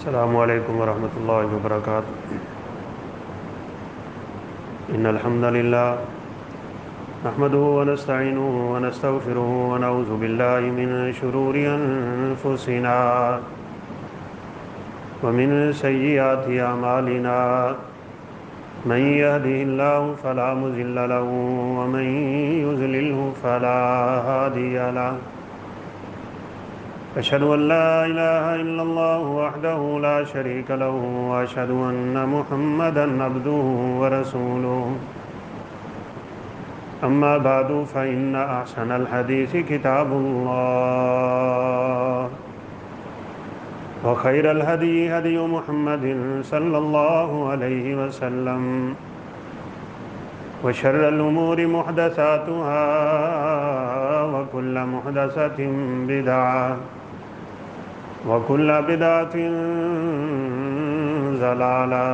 السلام علیکم ورحمۃ اللہ وبرکاتہ۔ ان الحمد للہ نحمده ونستعینه ونستغفره ونعوذ باللہ من شرور انفسنا ومن سیئات اعمالنا من يهده الله فلا مضل له ومن يضلله فلا هادي له، أشهد أن لا إله إلا الله وحده لا شريك له وأشهد أن محمدا عبده ورسوله، أما بعد فإن أحسن الحديث كتاب الله وخير الهدي هدي محمد صلى الله عليه وسلم وشر الأمور محدثاتها وكل محدثة بدعة وكل بدعة ضلالة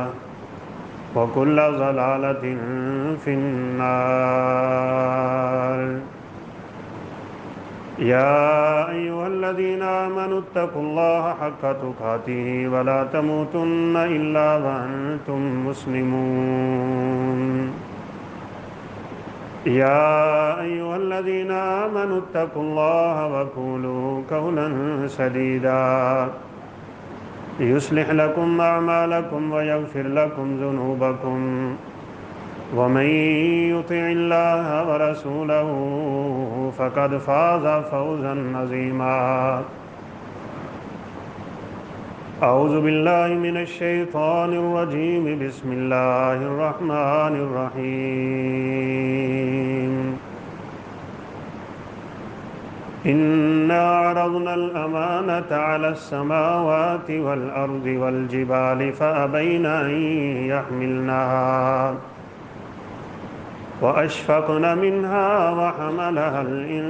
وكل ضلالة في النار۔ يا أيها الذين آمنوا اتقوا الله حق تقاته ولا تموتن إلا وأنتم مسلمون۔ يا أيها الذين آمنوا اتقوا الله وقولوا قولا سديدا يصلح لكم أعمالكم ويغفر لكم ذنوبكم، ومن يطع الله ورسوله فقد فاز فوزا عظيما۔ أعوذ بالله من الشيطان الرجيم، بسم الله الرحمن الرحيم۔ إنا عرضنا الأمانة على السماوات والأرض والجبال فأبين أن يحملنها وأشفقن منها وحملها الإنسان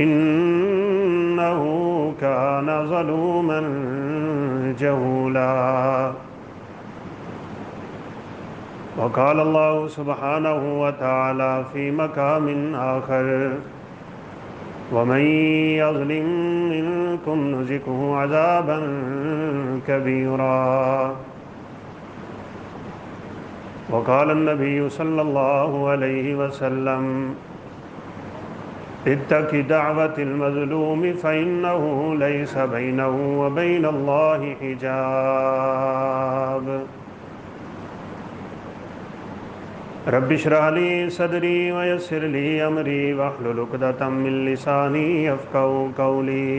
إنه كان ظلوما جهولا۔ وقال الله سبحانه وتعالى في مقام آخر: ومن يظلم منكم نذقه عذابا كبيرا۔ وقال النبي صلى الله عليه وسلم: اتق دعوة المظلوم فإنه ليس بينه وبين الله حجاب۔ رب اشرح لي صدري ويسر لي أمري واحلل عقدة من لساني يفقهوا قولي۔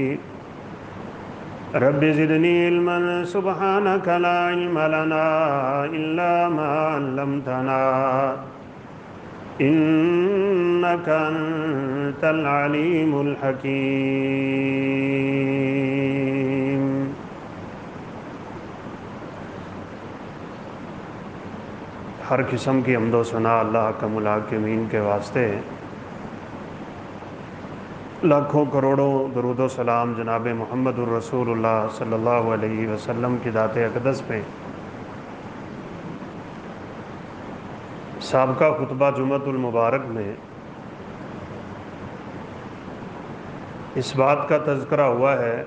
رب زدني علما سبحانك لا علم لنا إلا ما علمتنا إنك أنت العليم الحكيم۔ ہر قسم کی حمد و ثنا اللہ حکم الحاکمین کے واسطے، لاکھوں کروڑوں درود و سلام جناب محمد الرسول اللہ صلی اللہ علیہ وسلم کی ذات اقدس پہ۔ سابقہ خطبہ جمعۃ المبارک میں اس بات کا تذکرہ ہوا ہے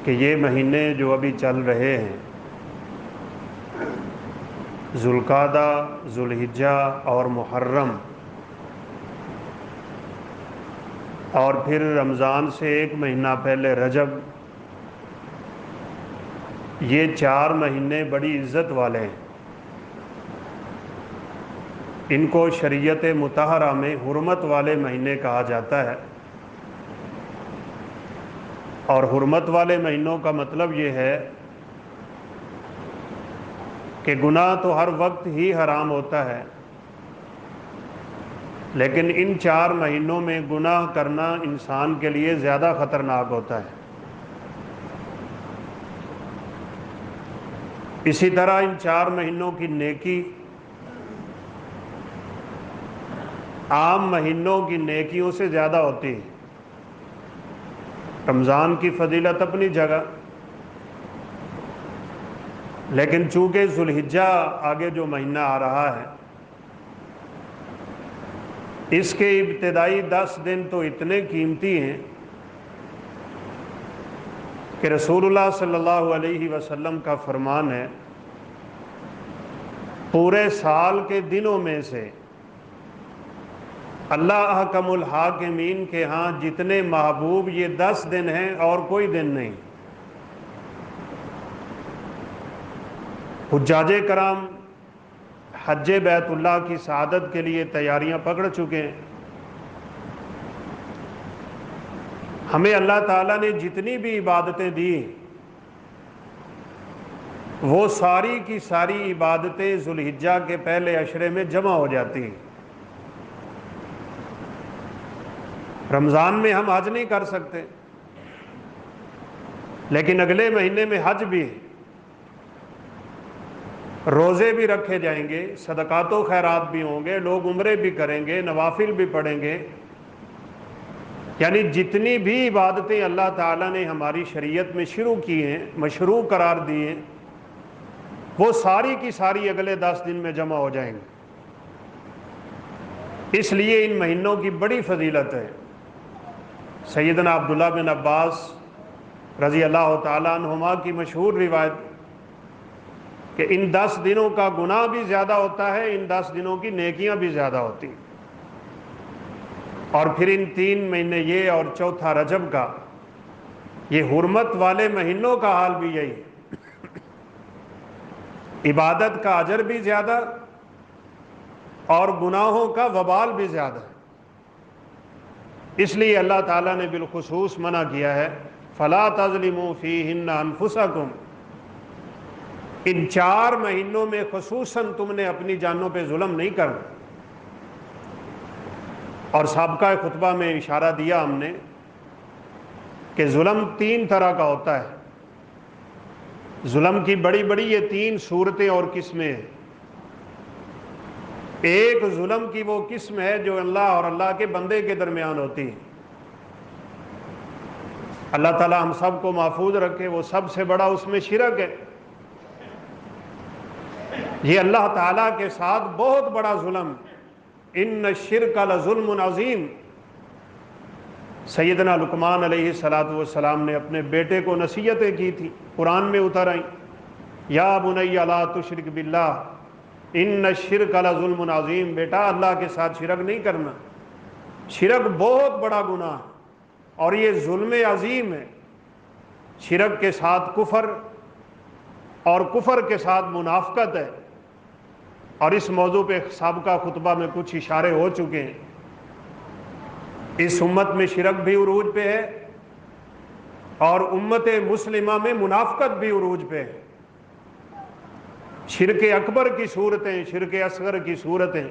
کہ یہ مہینے جو ابھی چل رہے ہیں، ذوالقعدہ، ذوالحجہ اور محرم، اور پھر رمضان سے ایک مہینہ پہلے رجب، یہ 4 مہینے بڑی عزت والے ہیں۔ ان کو شریعت مطہرہ میں حرمت والے مہینے کہا جاتا ہے، اور حرمت والے مہینوں کا مطلب یہ ہے کہ گناہ تو ہر وقت ہی حرام ہوتا ہے، لیکن ان 4 مہینوں میں گناہ کرنا انسان کے لیے زیادہ خطرناک ہوتا ہے۔ اسی طرح ان 4 مہینوں کی نیکی عام مہینوں کی نیکیوں سے زیادہ ہوتی ہے۔ رمضان کی فضیلت اپنی جگہ، لیکن چونکہ ذوالحجہ آگے جو مہینہ آ رہا ہے، اس کے ابتدائی 10 دن تو اتنے قیمتی ہیں کہ رسول اللہ صلی اللہ علیہ وسلم کا فرمان ہے، پورے سال کے دنوں میں سے اللہ احکم الحاکمین کے ہاں جتنے محبوب یہ 10 دن ہیں اور کوئی دن نہیں۔ حجاج کرام حج بیت اللہ کی سعادت کے لیے تیاریاں پکڑ چکے ہیں۔ ہمیں اللہ تعالیٰ نے جتنی بھی عبادتیں دی وہ ساری کی ساری عبادتیں ذوالحجہ کے پہلے عشرے میں جمع ہو جاتی ہیں۔ رمضان میں ہم حج نہیں کر سکتے، لیکن اگلے مہینے میں حج بھی ہے، روزے بھی رکھے جائیں گے، صدقات و خیرات بھی ہوں گے، لوگ عمرے بھی کریں گے، نوافل بھی پڑھیں گے، یعنی جتنی بھی عبادتیں اللہ تعالیٰ نے ہماری شریعت میں شروع کی ہیں، مشروع قرار دی ہیں، وہ ساری کی ساری اگلے 10 دن میں جمع ہو جائیں گے۔ اس لیے ان مہینوں کی بڑی فضیلت ہے۔ سیدنا عبداللہ بن عباس رضی اللہ تعالیٰ عنہما کی مشہور روایت کہ ان 10 دنوں کا گناہ بھی زیادہ ہوتا ہے، ان 10 دنوں کی نیکیاں بھی زیادہ ہوتی ہیں۔ اور پھر ان 3 مہینے یہ اور چوتھا رجب کا، یہ حرمت والے مہینوں کا حال بھی یہی ہے، عبادت کا اجر بھی زیادہ اور گناہوں کا وبال بھی زیادہ ہے۔ اس لیے اللہ تعالیٰ نے بالخصوص منع کیا ہے فَلَا تَظْلِمُوا فِيهِنَّ أَنفُسَكُمْ، ان 4 مہینوں میں خصوصاً تم نے اپنی جانوں پہ ظلم نہیں کرنا۔ اور سابقہ خطبہ میں اشارہ دیا ہم نے کہ ظلم 3 طرح کا ہوتا ہے۔ ظلم کی بڑی بڑی یہ 3 صورتیں اور قسمیں ہیں۔ ایک ظلم کی وہ قسم ہے جو اللہ اور اللہ کے بندے کے درمیان ہوتی ہے۔ اللہ تعالیٰ ہم سب کو محفوظ رکھے، وہ سب سے بڑا اس میں شرک ہے۔ یہ اللہ تعالیٰ کے ساتھ بہت بڑا ظلم، ان الشرک لظلم عظیم۔ سیدنا لقمان علیہ السلام نے اپنے بیٹے کو نصیحتیں کی تھی، قرآن میں اتر آئیں، یا بنی لا تشرک باللہ ان الشرک لظلم عظیم، بیٹا اللہ کے ساتھ شرک نہیں کرنا، شرک بہت بڑا گناہ ہے اور یہ ظلم عظیم ہے۔ شرک کے ساتھ کفر اور کفر کے ساتھ منافقت ہے، اور اس موضوع پہ سابقہ خطبہ میں کچھ اشارے ہو چکے ہیں۔ اس امت میں شرک بھی عروج پہ ہے اور امت مسلمہ میں منافقت بھی عروج پہ ہے۔ شرک اکبر کی صورتیں، شرک اصغر کی صورتیں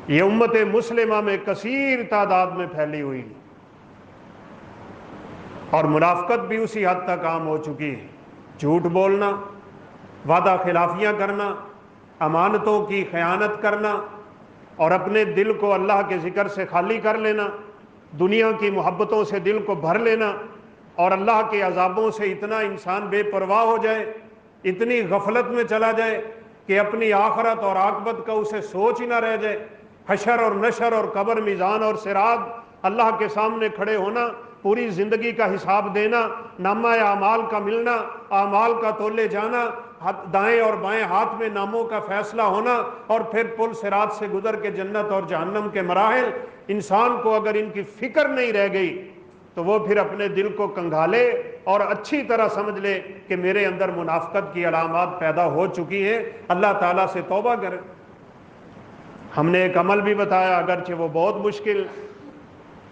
یہ امت مسلمہ میں کثیر تعداد میں پھیلی ہوئی ہیں، اور منافقت بھی اسی حد تک عام ہو چکی ہے۔ جھوٹ بولنا، وعدہ خلافیاں کرنا، امانتوں کی خیانت کرنا، اور اپنے دل کو اللہ کے ذکر سے خالی کر لینا، دنیا کی محبتوں سے دل کو بھر لینا، اور اللہ کے عذابوں سے اتنا انسان بے پرواہ ہو جائے، اتنی غفلت میں چلا جائے کہ اپنی آخرت اور عاقبت کا اسے سوچ ہی نہ رہ جائے۔ حشر اور نشر اور قبر، میزان اور صراط، اللہ کے سامنے کھڑے ہونا، پوری زندگی کا حساب دینا، نامہ اعمال کا ملنا، اعمال کا تولے جانا، دائیں اور بائیں ہاتھ میں ناموں کا فیصلہ ہونا، اور پھر پل صراط سے گزر کے جنت اور جہنم کے مراحل۔ انسان کو اگر ان کی فکر نہیں رہ گئی تو وہ پھر اپنے دل کو کنگھالے اور اچھی طرح سمجھ لے کہ میرے اندر منافقت کی علامات پیدا ہو چکی ہیں، اللہ تعالیٰ سے توبہ کرے۔ ہم نے ایک عمل بھی بتایا، اگرچہ وہ بہت مشکل،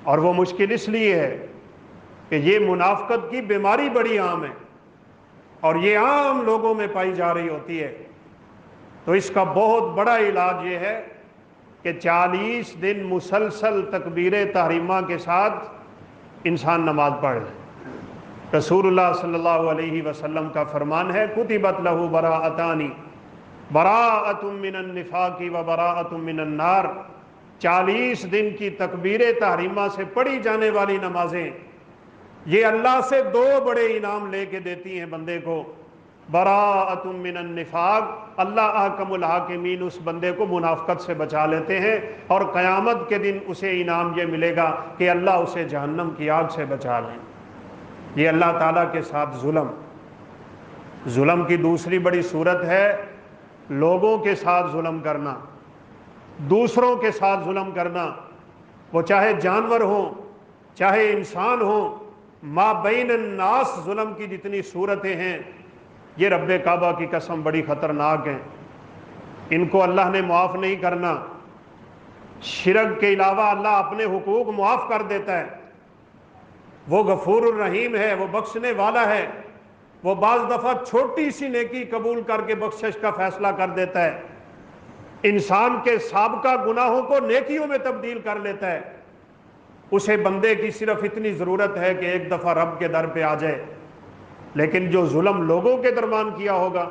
اور وہ مشکل اس لیے ہے کہ یہ منافقت کی بیماری بڑی عام ہے اور یہ عام لوگوں میں پائی جا رہی ہوتی ہے۔ تو اس کا بہت بڑا علاج یہ ہے کہ 40 دن مسلسل تکبیر تحریمہ کے ساتھ انسان نماز پڑھ لے۔ رسول اللہ صلی اللہ علیہ وسلم کا فرمان ہے کتبت لہ براءتان، براءۃ من النفاق و براءۃ من النار۔ 40 دن کی تکبیر تحریمہ سے پڑھی جانے والی نمازیں یہ اللہ سے 2 بڑے انعام لے کے دیتی ہیں بندے کو۔ براءۃ من النفاق، اللہ احکم الحاکمین اس بندے کو منافقت سے بچا لیتے ہیں، اور قیامت کے دن اسے انعام یہ ملے گا کہ اللہ اسے جہنم کی آگ سے بچا لیں۔ یہ اللہ تعالیٰ کے ساتھ ظلم کی دوسری بڑی صورت ہے لوگوں کے ساتھ ظلم کرنا، دوسروں کے ساتھ ظلم کرنا، وہ چاہے جانور ہوں چاہے انسان ہوں، ما بین الناس ظلم کی جتنی صورتیں ہیں یہ رب کعبہ کی قسم بڑی خطرناک ہیں، ان کو اللہ نے معاف نہیں کرنا۔ شرک کے علاوہ اللہ اپنے حقوق معاف کر دیتا ہے، وہ غفور الرحیم ہے، وہ بخشنے والا ہے، وہ بعض دفعہ چھوٹی سی نیکی قبول کر کے بخشش کا فیصلہ کر دیتا ہے، انسان کے سابقہ گناہوں کو نیکیوں میں تبدیل کر لیتا ہے۔ اسے بندے کی صرف اتنی ضرورت ہے کہ ایک دفعہ رب کے در پہ آ جائے، لیکن جو ظلم لوگوں کے درمیان کیا ہوگا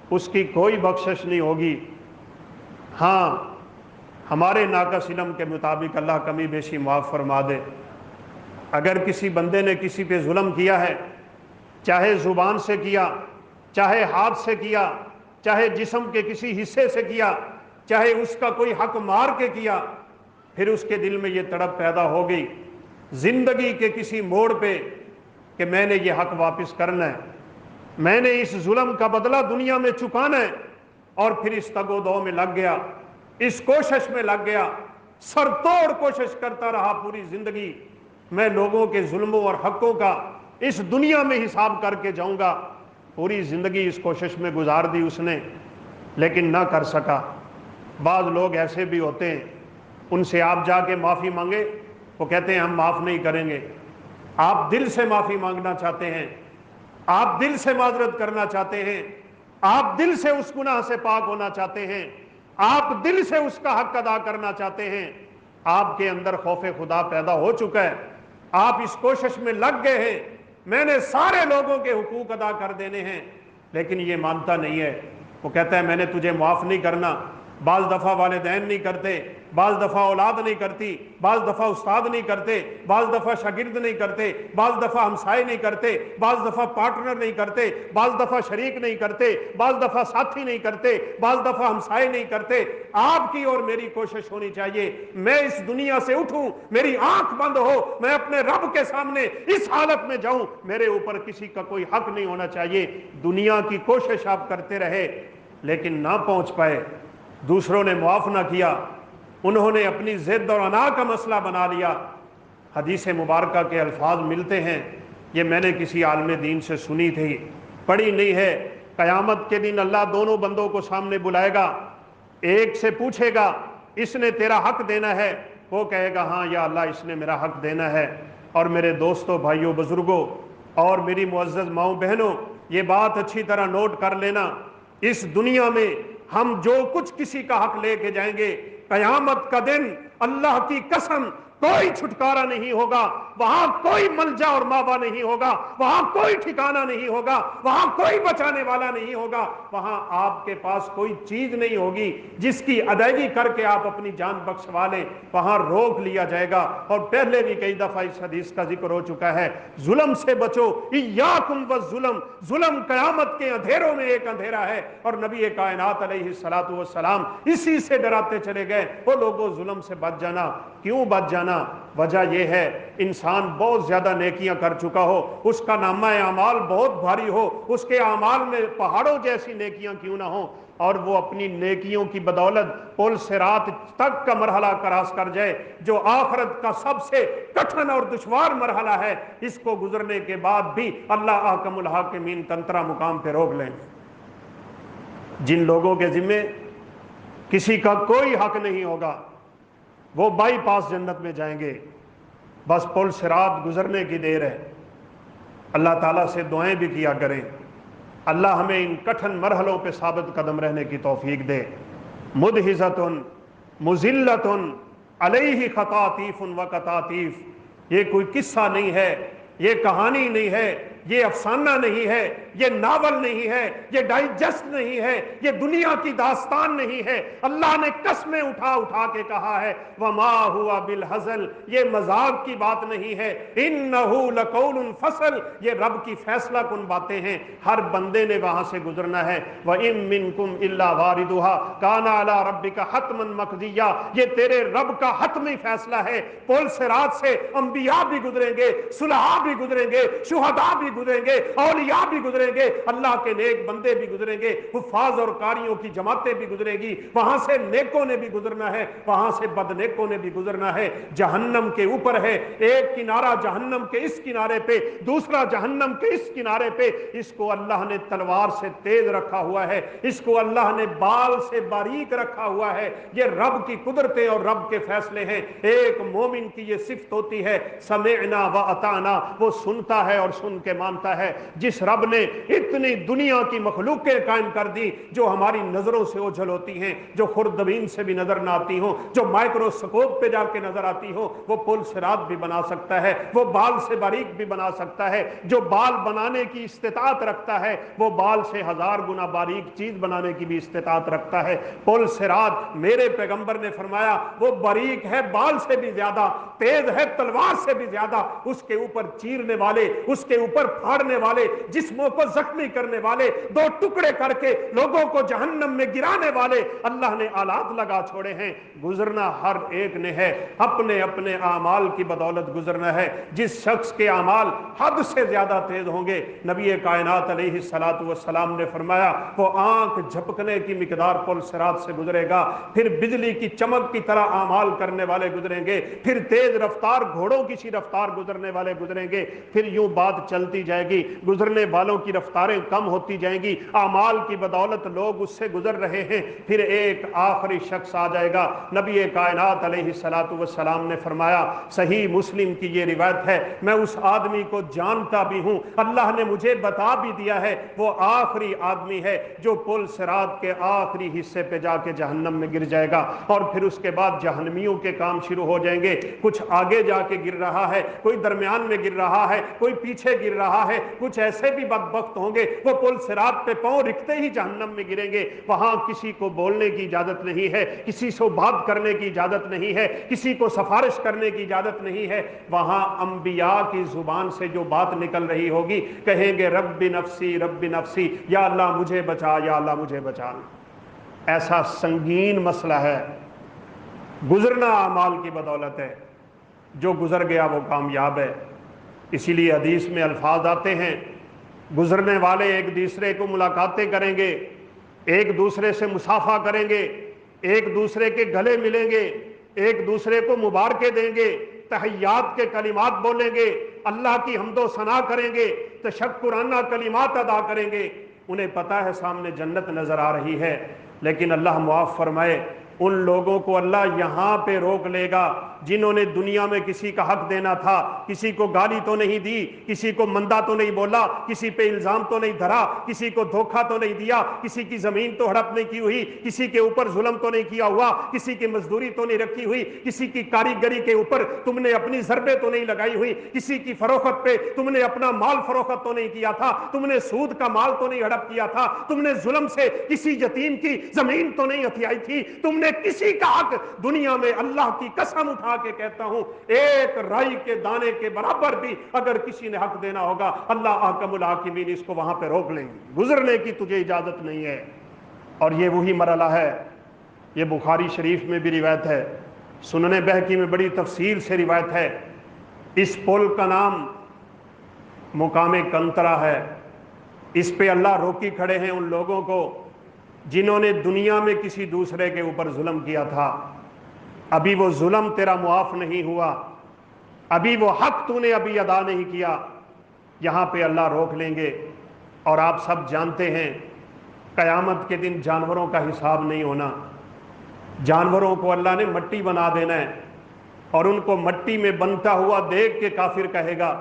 اس کی کوئی بخشش نہیں ہوگی۔ ہاں، ہمارے ناقص علم کے مطابق اللہ کمی بیشی معاف فرما دے۔ اگر کسی بندے نے کسی پہ ظلم کیا ہے، چاہے زبان سے کیا، چاہے ہاتھ سے کیا، چاہے جسم کے کسی حصے سے کیا، چاہے اس کا کوئی حق مار کے کیا، پھر اس کے دل میں یہ تڑپ پیدا ہو گئی زندگی کے کسی موڑ پہ کہ میں نے یہ حق واپس کرنا ہے، میں نے اس ظلم کا بدلہ دنیا میں چکانا ہے، اور پھر اس تگ و دو میں لگ گیا، اس کوشش میں لگ گیا، سر توڑ کوشش کرتا رہا پوری زندگی، میں لوگوں کے ظلموں اور حقوں کا اس دنیا میں حساب کر کے جاؤں گا۔ پوری زندگی اس کوشش میں گزار دی اس نے، لیکن نہ کر سکا۔ بعض لوگ ایسے بھی ہوتے ہیں، ان سے آپ جا کے معافی مانگے، وہ کہتے ہیں ہم معاف نہیں کریں گے۔ آپ دل سے معافی مانگنا چاہتے ہیں، آپ دل سے معذرت کرنا چاہتے ہیں، آپ دل سے اس گناہ سے پاک ہونا چاہتے ہیں، آپ دل سے اس کا حق ادا کرنا چاہتے ہیں، آپ کے اندر خوف خدا پیدا ہو چکا ہے، آپ اس کوشش میں لگ گئے ہیں میں نے سارے لوگوں کے حقوق ادا کر دینے ہیں، لیکن یہ مانتا نہیں ہے۔ وہ کہتا ہے میں نے تجھے معاف نہیں کرنا۔ بعض دفعہ والدین نہیں کرتے، بعض دفعہ اولاد نہیں کرتی، بعض دفعہ استاد نہیں کرتے، بعض دفعہ شاگرد نہیں کرتے، بعض دفعہ ہمسائے نہیں کرتے، بعض دفعہ پارٹنر نہیں کرتے، بعض دفعہ شریک نہیں کرتے، بعض دفعہ ساتھی نہیں کرتے، بعض دفعہ ہمسائے نہیں کرتے۔ آپ کی اور میری کوشش ہونی چاہیے میں اس دنیا سے اٹھوں، میری آنکھ بند ہو، میں اپنے رب کے سامنے اس حالت میں جاؤں، میرے اوپر کسی کا کوئی حق نہیں ہونا چاہیے۔ دنیا کی کوشش آپ کرتے رہے لیکن نہ پہنچ پائے، دوسروں نے معاف نہ کیا، انہوں نے اپنی ضد اور انا کا مسئلہ بنا لیا۔ حدیث مبارکہ کے الفاظ ملتے ہیں، یہ میں نے کسی عالم دین سے سنی تھی، پڑھی نہیں ہے۔ قیامت کے دن اللہ دونوں بندوں کو سامنے بلائے گا، ایک سے پوچھے گا اس نے تیرا حق دینا ہے، وہ کہے گا ہاں یا اللہ اس نے میرا حق دینا ہے۔ اور میرے دوستوں، بھائیوں، بزرگوں اور میری معزز ماؤں بہنوں، یہ بات اچھی طرح نوٹ کر لینا، اس دنیا میں ہم جو کچھ کسی کا حق لے کے جائیں گے، قیامت کا دن اللہ کی قسم کوئی چھٹکارا نہیں ہوگا، وہاں کوئی ملجا اور ماوا نہیں ہوگا، وہاں کوئی ٹھکانہ نہیں ہوگا، وہاں کوئی بچانے والا نہیں ہوگا، وہاں آپ کے پاس کوئی چیز نہیں ہوگی جس کی ادائیگی کر کے آپ اپنی جان بخشوا لیں، وہاں روک لیا جائے گا۔ اور پہلے بھی کئی دفعہ اس حدیث کا ذکر ہو چکا ہے، ظلم سے بچو، ایاکم والظلم، ظلم قیامت کے اندھیروں میں ایک اندھیرا ہے، اور نبی کائنات علیہ الصلوۃ والسلام اسی سے ڈراتے چلے گئے، وہ لوگوں ظلم سے بچ جانا۔ کیوں بچ جانا؟ وجہ یہ ہے انسان بہت زیادہ نیکیاں کر چکا ہو، اس کا نامہ اعمال بہت بھاری ہو، اس کے اعمال میں پہاڑوں جیسی نیکیاں کیوں نہ ہوں، اور وہ اپنی نیکیوں کی بدولت پل صراط تک کا مرحلہ کراس کر جائے، جو آخرت کا سب سے کٹھن اور دشوار مرحلہ ہے، اس کو گزرنے کے بعد بھی اللہ احکم الحاکمین کنترا مقام پہ روک لیں۔ جن لوگوں کے ذمے کسی کا کوئی حق نہیں ہوگا وہ بائی پاس جنت میں جائیں گے، بس پل صراط گزرنے کی دیر ہے۔ اللہ تعالیٰ سے دعائیں بھی کیا کریں، اللہ ہمیں ان کٹھن مرحلوں پہ ثابت قدم رہنے کی توفیق دے۔ مدحزۃ مذلۃ علیہ خطاطیف و قطاطیف، یہ کوئی قصہ نہیں ہے، یہ کہانی نہیں ہے، یہ افسانہ نہیں ہے، یہ ناول نہیں ہے، یہ ڈائجسٹ نہیں ہے، یہ دنیا کی داستان نہیں ہے۔ اللہ نے قسمیں اٹھا اٹھا کے کہا ہے وما ہوا بالہزل، یہ مذاق کی بات نہیں ہے، انہ لقول فصل، یہ رب کی فیصلہ کن باتیں ہیں، ہر بندے نے وہاں سے گزرنا ہے۔ وَإِن مِّنكُمْ إِلَّا وَارِدُهَا كَانَ عَلَى رَبِّكَ حَتْمًا مَقْضِيًّا، یہ تیرے رب کا حتمی فیصلہ ہے۔ پل صراط سے انبیاء بھی گزریں گے، صلحاء بھی گزریں گے، شہداء بھی گزریں گے، اولیاء بھی گزریں گے، اللہ کے نیک بندے بھی گزریں گے، حفاظ اور قاریوں کی جماعتیں بھی گزریں گی، وہاں سے نیکوں نے بھی گزرنا ہے، وہاں سے بد نیکوں نے بھی گزرنا ہے۔ جہنم کے اوپر ہے، ایک کنارہ جہنم کے اس کنارے پہ، دوسرا جہنم کے اس کنارے پہ، اس کو اللہ نے تلوار سے تیز رکھا ہوا ہے، اس کو اللہ نے بال سے باریک رکھا ہوا ہے۔ یہ رب کی قدرتیں اور رب کے فیصلے ہیں۔ ایک مومن کی یہ صفت ہوتی ہے سمعنا و اطعنا، وہ سنتا ہے اور سن کے مانتا ہے۔ جس رب نے اتنی دنیا کی مخلوقیں قائم کر دی جو ہماری نظروں سے اوجھل ہوتی ہیں، جو خوردبین سے بھی نظر نہ آتی ہوں، جو مائکروسکوپ پہ جا کے نظر آتی ہوں، وہ پل صراط بھی بنا سکتا ہے، وہ بال سے باریک بھی بنا سکتا ہے۔ جو بال بنانے کی استطاعت رکھتا ہے وہ بال سے 1000 گنا باریک چیز بنانے کی بھی استطاعت رکھتا ہے۔ پل صراط میرے پیغمبر نے فرمایا وہ باریک ہے بال سے بھی زیادہ، تیز ہے تلوار سے بھی زیادہ، اس کے اوپر چیرنے والے، اس کے اوپر پھاڑنے والے، جسموں کو زخمی کرنے والے، دو ٹکڑے کر کے لوگوں کو جہنم میں گرانے والے اللہ نے آلات لگا چھوڑے ہیں۔ گزرنا ہر ایک نے ہے، اپنے اپنے اعمال کی بدولت گزرنا ہے۔ جس شخص کے اعمال حد سے زیادہ تیز ہوں گے، نبی کائنات علیہ السلام نے فرمایا وہ آنکھ جھپکنے کی مقدار پل صراط سے گزرے گا، پھر بجلی کی چمک کی طرح اعمال کرنے والے گزریں گے، پھر تیز رفتار گھوڑوں کی سی رفتار گزرنے والے گزریں گے، پھر یوں بات چلتی جائے گی، گزرنے والوں کی رفتاریں کم ہوتی جائیں گی، اعمال کی بدولت لوگ اس سے گزر رہے ہیں، پھر ایک آخری شخص آ جائے گا۔ نبی کائنات علیہ السلام نے فرمایا، صحیح مسلم کی یہ روایت ہے، میں اس آدمی کو جانتا بھی ہوں، اللہ نے مجھے بتا بھی دیا ہے، وہ آخری آدمی ہے جو پل صراط کے آخری حصے پہ جا کے جہنم میں گر جائے گا، اور پھر اس کے بعد جہنمیوں کے کام شروع ہو جائیں گے۔ کچھ آگے جا کے گر رہا ہے، کوئی درمیان میں گر رہا ہے، کوئی پیچھے گر رہا ہے، کچھ ایسے بھی بدبخت ہوں گے وہ پل صراط پہ پاؤں رکھتے ہی جہنم میں گریں گے۔ وہاں کسی کو بولنے کی اجازت نہیں ہے، کسی سے بات کرنے کی اجازت نہیں ہے، کسی کو سفارش کرنے کی اجازت نہیں ہے۔ وہاں انبیاء کی زبان سے جو بات نکل رہی ہوگی، کہیں گے رب نفسی رب نفسی، یا اللہ مجھے بچا، یا اللہ مجھے بچا۔ ایسا سنگین مسئلہ ہے، گزرنا اعمال کی بدولت ہے، جو گزر گیا وہ کامیاب ہے۔ اسی لیے حدیث میں الفاظ آتے ہیں گزرنے والے ایک دوسرے کو ملاقاتیں کریں گے، ایک دوسرے سے مصافحہ کریں گے، ایک دوسرے کے گلے ملیں گے، ایک دوسرے کو مبارکیں دیں گے، تحیات کے کلمات بولیں گے، اللہ کی حمد و ثنا کریں گے، تشکرانہ کلمات ادا کریں گے۔ انہیں پتہ ہے سامنے جنت نظر آ رہی ہے، لیکن اللہ معاف فرمائے ان لوگوں کو اللہ یہاں پہ روک لے گا جنہوں نے دنیا میں کسی کا حق دینا تھا، کسی کو گالی تو نہیں دی، کسی کو مندہ تو نہیں بولا، کسی پہ الزام تو نہیں دھرا، کسی کو دھوکہ تو نہیں دیا، کسی کی زمین تو ہڑپ نہیں کی ہوئی، کسی کے اوپر ظلم تو نہیں کیا ہوا، کسی کی مزدوری تو نہیں رکھی ہوئی، کسی کی کاریگری کے اوپر تم نے اپنی ضربیں تو نہیں لگائی ہوئی، کسی کی فروخت پہ تم نے اپنا مال فروخت تو نہیں کیا تھا، تم نے سود کا مال تو نہیں ہڑپ کیا تھا، تم نے ظلم سے کسی یتیم کی زمین تو نہیں ہتھیائی تھی، تم نے کسی کا حق دنیا میں، اللہ کی قسم اٹھا کے کہتا ہوں ایک رائی کے دانے کے برابر بھی اگر کسی نے حق دینا ہوگا، اللہ احکم الحاکمین اس کو وہاں پہ روک لیں گے، گزرنے کی تجھے اجازت نہیں ہے۔ اور یہ وہی مرحلہ ہے، یہ بخاری شریف میں بھی روایت ہے، سنن بہقی میں بڑی تفصیل سے روایت ہے۔ اس پل کا نام مقام کنترا ہے، اس پہ اللہ روکی کھڑے ہیں ان لوگوں کو جنہوں نے دنیا میں کسی دوسرے کے اوپر ظلم کیا تھا، ابھی وہ ظلم تیرا معاف نہیں ہوا، ابھی وہ حق تو نے ابھی ادا نہیں کیا، یہاں پہ اللہ روک لیں گے۔ اور آپ سب جانتے ہیں قیامت کے دن جانوروں کا حساب نہیں ہونا، جانوروں کو اللہ نے مٹی بنا دینا ہے، اور ان کو مٹی میں بنتا ہوا دیکھ کے کافر کہے گا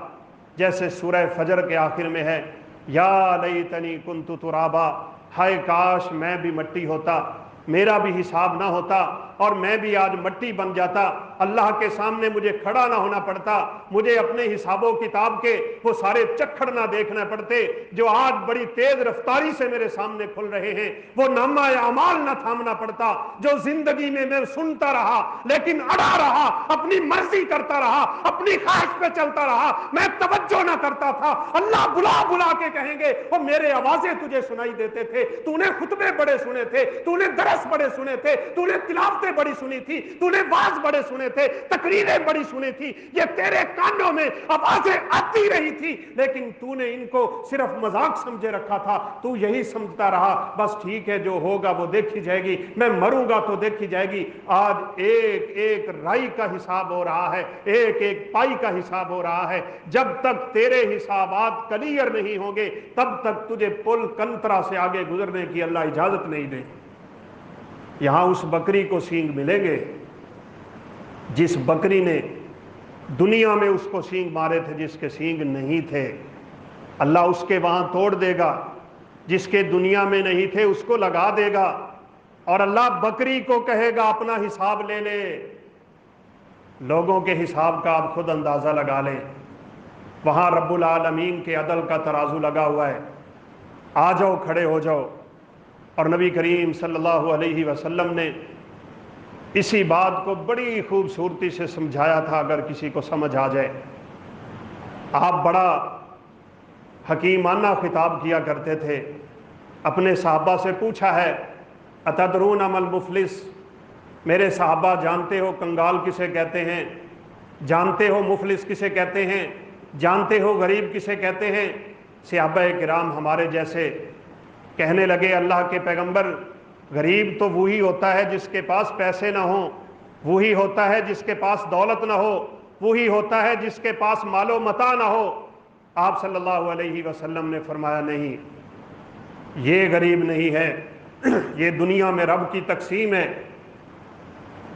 جیسے سورہ فجر کے آخر میں ہے، یا لیتنی کنت ترابا، ہائے کاش میں بھی مٹی ہوتا، میرا بھی حساب نہ ہوتا، اور میں بھی آج مٹی بن جاتا، اللہ کے سامنے مجھے کھڑا نہ ہونا پڑتا، مجھے اپنے حساب و کتاب کے وہ سارے چکھڑ نہ دیکھنا پڑتے جو آج بڑی تیز رفتاری سے میرے سامنے کھل رہے ہیں، وہ نامہ اعمال نہ تھامنا پڑتا جو زندگی میں سنتا رہا لیکن اڑا رہا، اپنی مرضی کرتا رہا، اپنی خواہش پہ چلتا رہا، میں توجہ نہ کرتا تھا۔ اللہ بلا بلا کے کہیں گے وہ میرے آوازیں تجھے سنائی دیتے تھے، تو نے خطبے بڑے سنے تھے، تو نے درس بڑے سنے تھے، تو نے تلاوتیں بڑی سنی تھی، تو نے واعظ بڑے سنے تھے، تقریریں بڑی سنی تھی، یہ تیرے کانوں میں آوازیں آتی رہی تھی، لیکن تو نے ان کو صرف مذاق سمجھے رکھا تھا، تو یہی سمجھتا رہا بس ٹھیک ہے جو ہوگا وہ دیکھی جائے گی، میں مروں گا تو دیکھی جائے گی۔ آج ایک ایک رائی کا حساب ہو رہا ہے، ایک ایک پائی کا حساب ہو رہا ہے۔ جب تک تیرے حسابات کلیئر نہیں ہوں گے تب تک تجھے پل کنترا سے آگے گزرنے کی اللہ اجازت نہیں دے۔ یہاں اس بکری کو سینگ ملیں گے جس بکری نے دنیا میں اس کو سینگ مارے تھے جس کے سینگ نہیں تھے، اللہ اس کے وہاں توڑ دے گا، جس کے دنیا میں نہیں تھے اس کو لگا دے گا، اور اللہ بکری کو کہے گا اپنا حساب لے لے۔ لوگوں کے حساب کا آپ خود اندازہ لگا لیں، وہاں رب العالمین کے عدل کا ترازو لگا ہوا ہے۔ آ جاؤ، کھڑے ہو جاؤ۔ اور نبی کریم صلی اللہ علیہ وسلم نے اسی بات کو بڑی خوبصورتی سے سمجھایا تھا، اگر کسی کو سمجھ آ جائے۔ آپ بڑا حکیمانہ خطاب کیا کرتے تھے، اپنے صحابہ سے پوچھا ہے اتدرون ما المفلس، میرے صحابہ جانتے ہو کنگال کسے کہتے ہیں؟ جانتے ہو مفلس کسے کہتے ہیں؟ جانتے ہو غریب کسے کہتے ہیں؟ صحابہ کرام ہمارے جیسے کہنے لگے اللہ کے پیغمبر، غریب تو وہی ہوتا ہے جس کے پاس پیسے نہ ہوں، وہی ہوتا ہے جس کے پاس دولت نہ ہو، وہی ہوتا ہے جس کے پاس مال و متاع نہ ہو۔ آپ صلی اللہ علیہ وسلم نے فرمایا نہیں، یہ غریب نہیں ہے، یہ دنیا میں رب کی تقسیم ہے۔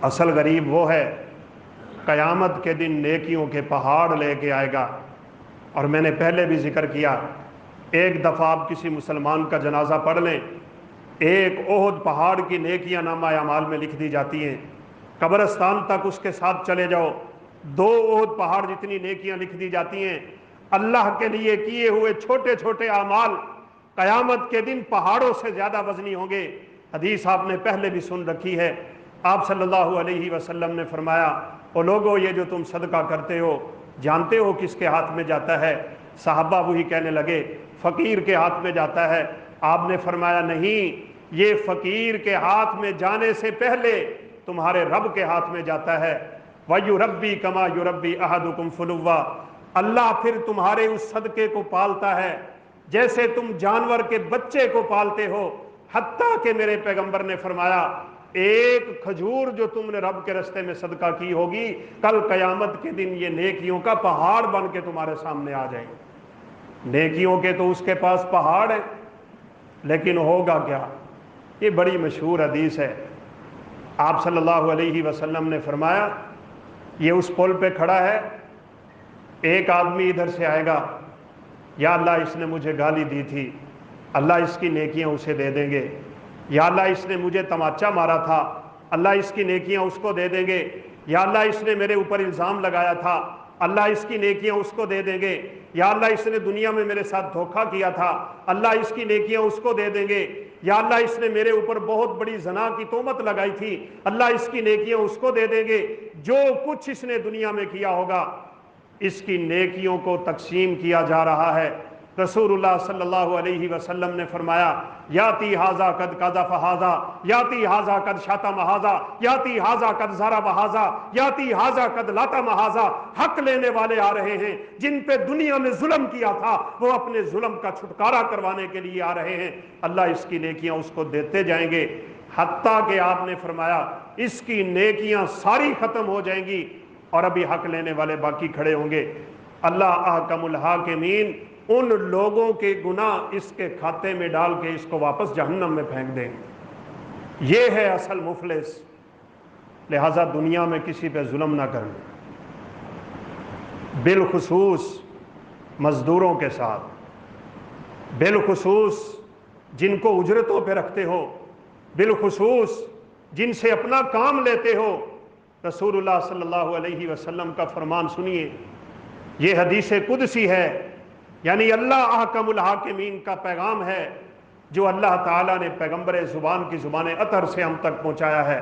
اصل غریب وہ ہے قیامت کے دن نیکیوں کے پہاڑ لے کے آئے گا۔ اور میں نے پہلے بھی ذکر کیا، ایک دفعہ آپ کسی مسلمان کا جنازہ پڑھ لیں، ایک احد پہاڑ کی نیکیاں نامہ اعمال میں لکھ دی جاتی ہیں۔ قبرستان تک اس کے ساتھ چلے جاؤ، 2 احد پہاڑ جتنی نیکیاں لکھ دی جاتی ہیں۔ اللہ کے لیے کیے ہوئے چھوٹے چھوٹے اعمال قیامت کے دن پہاڑوں سے زیادہ وزنی ہوں گے۔ حدیث آپ نے پہلے بھی سن رکھی ہے، آپ صلی اللہ علیہ وسلم نے فرمایا او لوگو، یہ جو تم صدقہ کرتے ہو جانتے ہو کس کے ہاتھ میں جاتا ہے؟ صحابہ وہی کہنے لگے فقیر کے ہاتھ میں جاتا ہے۔ آپ نے فرمایا نہیں، یہ فقیر کے ہاتھ میں جانے سے پہلے تمہارے رب کے ہاتھ میں جاتا ہے۔ وَيُرَبِّي كَمَا يُرَبِّي أَحَدُكُمْ فُلُوًّا، اللہ پھر تمہارے اس صدقے کو پالتا ہے جیسے تم جانور کے بچے کو پالتے ہو۔ حتیٰ کہ میرے پیغمبر نے فرمایا ایک کھجور جو تم نے رب کے رستے میں صدقہ کی ہوگی، کل قیامت کے دن یہ نیکیوں کا پہاڑ بن کے تمہارے سامنے آ جائیں گے۔ نیکیوں کے تو اس کے پاس پہاڑ ہے، لیکن ہوگا کیا؟ یہ بڑی مشہور حدیث ہے۔ آپ صلی اللہ علیہ وسلم نے فرمایا یہ اس پل پہ کھڑا ہے، ایک آدمی ادھر سے آئے گا، یا اللہ اس نے مجھے گالی دی تھی، اللہ اس کی نیکیاں اسے دے دیں گے۔ یا اللہ اس نے مجھے تماچا مارا تھا، اللہ اس کی نیکیاں اس کو دے دیں گے۔ یا اللہ اس نے میرے اوپر الزام لگایا تھا، اللہ اس کی نیکیاں اس کو دے دیں گے۔ یا اللہ اس نے دنیا میں میرے ساتھ دھوکہ کیا تھا، اللہ اس کی نیکیاں اس کو دے دیں گے۔ یا اللہ اس نے میرے اوپر بہت بڑی زنا کی تہمت لگائی تھی، اللہ اس کی نیکیاں اس کو دے دیں گے۔ جو کچھ اس نے دنیا میں کیا ہوگا اس کی نیکیوں کو تقسیم کیا جا رہا ہے۔ رسول اللہ صلی اللہ علیہ وسلم نے فرمایا یاتی ھذا قد قذف ھذا، یاتی ھذا قد شتم ھذا، یاتی ھذا قد ضرب ھذا، یاتی ھذا قد لطم ھذا۔ حق لینے والے آ رہے ہیں، جن پہ دنیا میں ظلم کیا تھا وہ اپنے ظلم کا چھٹکارا کروانے کے لیے آ رہے ہیں، اللہ اس کی نیکیاں اس کو دیتے جائیں گے، حتیٰ کہ آپ نے فرمایا اس کی نیکیاں ساری ختم ہو جائیں گی اور ابھی حق لینے والے باقی کھڑے ہوں گے۔ اللہ احکم الحاکمین ان لوگوں کے گناہ اس کے کھاتے میں ڈال کے اس کو واپس جہنم میں پھینک دیں۔ یہ ہے اصل مفلس۔ لہٰذا دنیا میں کسی پہ ظلم نہ کریں، بالخصوص مزدوروں کے ساتھ، بالخصوص جن کو اجرتوں پہ رکھتے ہو، بالخصوص جن سے اپنا کام لیتے ہو۔ رسول اللہ صلی اللہ علیہ وسلم کا فرمان سنیے، یہ حدیث قدسی ہے، یعنی اللہ احکم الحاکمین کا پیغام ہے جو اللہ تعالیٰ نے پیغمبر زبان کی زبان اطہر سے ہم تک پہنچایا ہے۔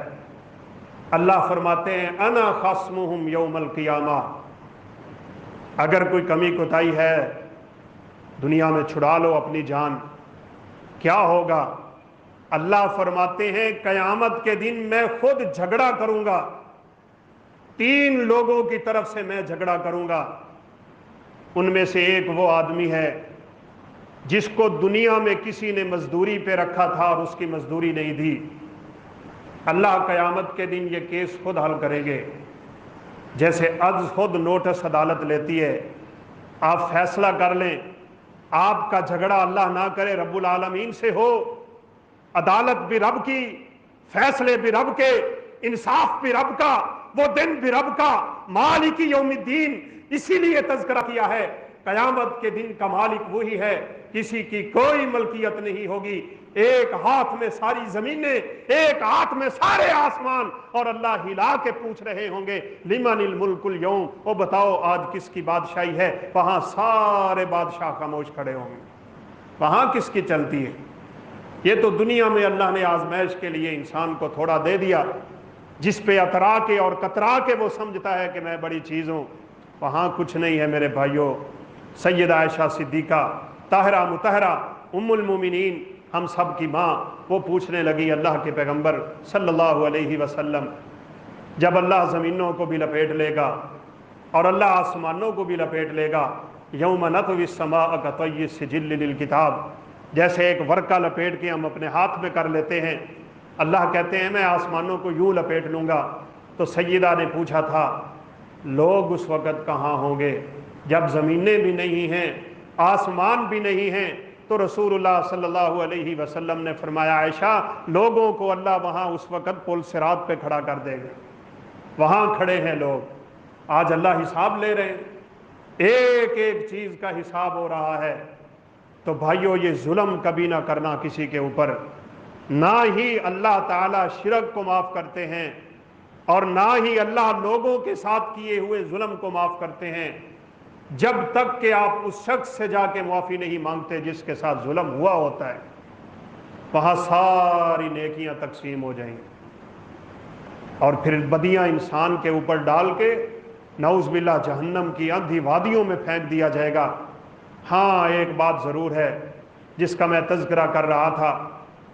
اللہ فرماتے ہیں انا خصمہم یوم القیامہ، اگر کوئی کمی کوتاہی ہے دنیا میں چھڑا لو اپنی جان، کیا ہوگا؟ اللہ فرماتے ہیں قیامت کے دن میں خود جھگڑا کروں گا، 3 لوگوں کی طرف سے میں جھگڑا کروں گا۔ ان میں سے ایک وہ آدمی ہے جس کو دنیا میں کسی نے مزدوری پہ رکھا تھا اور اس کی مزدوری نہیں دی۔ اللہ قیامت کے دن یہ کیس خود حل کریں گے، جیسے عدل خود نوٹس عدالت لیتی ہے، آپ فیصلہ کر لیں، آپ کا جھگڑا اللہ نہ کرے رب العالمین سے ہو، عدالت بھی رب کی، فیصلے بھی رب کے، انصاف بھی رب کا، وہ دن بھی رب کا، مالک یوم الدین۔ اسی لیے تذکرہ کیا ہے قیامت کے دن کا مالک وہی ہے، کسی کی کوئی ملکیت نہیں ہوگی، ایک ہاتھ میں ساری زمینیں، ایک ہاتھ میں سارے آسمان، اور اللہ ہلا کے پوچھ رہے ہوں گے لمن الملک اليوم، وہ بتاؤ آج کس کی بادشاہی ہے؟ وہاں سارے بادشاہ خاموش کھڑے ہوں گے، وہاں کس کی چلتی ہے؟ یہ تو دنیا میں اللہ نے آزمائش کے لیے انسان کو تھوڑا دے دیا، جس پہ اترا کے اور کترا کے وہ سمجھتا ہے کہ میں بڑی چیز ہوں، وہاں کچھ نہیں ہے میرے بھائیوں۔ سیدہ عائشہ صدیقہ طاہرہ مطہرہ ام المومنین، ہم سب کی ماں، وہ پوچھنے لگی اللہ کے پیغمبر صلی اللہ علیہ وسلم، جب اللہ زمینوں کو بھی لپیٹ لے گا اور اللہ آسمانوں کو بھی لپیٹ لے گا، یوم نطوی السماء کطی السجل للکتاب، جیسے ایک ورقہ لپیٹ کے ہم اپنے ہاتھ میں کر لیتے ہیں، اللہ کہتے ہیں میں آسمانوں کو یوں لپیٹ لوں گا۔ تو سیدہ نے پوچھا تھا لوگ اس وقت کہاں ہوں گے جب زمینیں بھی نہیں ہیں، آسمان بھی نہیں ہیں؟ تو رسول اللہ صلی اللہ علیہ وسلم نے فرمایا عائشہ، لوگوں کو اللہ وہاں اس وقت پل صراط پہ کھڑا کر دے گا، وہاں کھڑے ہیں لوگ، آج اللہ حساب لے رہے ہیں، ایک ایک چیز کا حساب ہو رہا ہے۔ تو بھائیو یہ ظلم کبھی نہ کرنا کسی کے اوپر، نہ ہی اللہ تعالیٰ شرک کو معاف کرتے ہیں اور نہ ہی اللہ لوگوں کے ساتھ کیے ہوئے ظلم کو معاف کرتے ہیں، جب تک کہ آپ اس شخص سے جا کے معافی نہیں مانگتے جس کے ساتھ ظلم ہوا ہوتا ہے، وہاں ساری نیکیاں تقسیم ہو جائیں گی اور پھر بدیاں انسان کے اوپر ڈال کے نعوذ باللہ جہنم کی اندھی وادیوں میں پھینک دیا جائے گا۔ ہاں ایک بات ضرور ہے جس کا میں تذکرہ کر رہا تھا،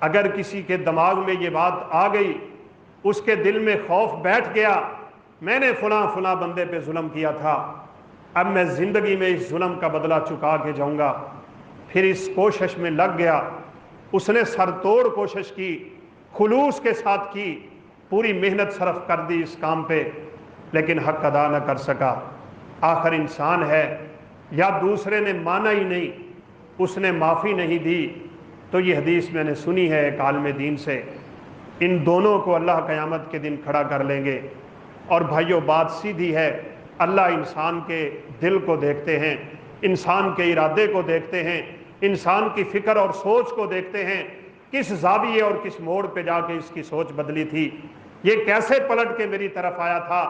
اگر کسی کے دماغ میں یہ بات آ گئی، اس کے دل میں خوف بیٹھ گیا، میں نے فلاں فلاں بندے پہ ظلم کیا تھا، اب میں زندگی میں اس ظلم کا بدلہ چکا کے جاؤں گا، پھر اس کوشش میں لگ گیا، اس نے سر توڑ کوشش کی، خلوص کے ساتھ کی، پوری محنت صرف کر دی اس کام پہ، لیکن حق ادا نہ کر سکا، آخر انسان ہے، یا دوسرے نے مانا ہی نہیں، اس نے معافی نہیں دی، تو یہ حدیث میں نے سنی ہے ایک عالم دین سے، ان دونوں کو اللہ قیامت کے دن کھڑا کر لیں گے۔ اور بھائیو بات سیدھی ہے، اللہ انسان کے دل کو دیکھتے ہیں، انسان کے ارادے کو دیکھتے ہیں، انسان کی فکر اور سوچ کو دیکھتے ہیں، کس زاویے اور کس موڑ پہ جا کے اس کی سوچ بدلی تھی، یہ کیسے پلٹ کے میری طرف آیا تھا،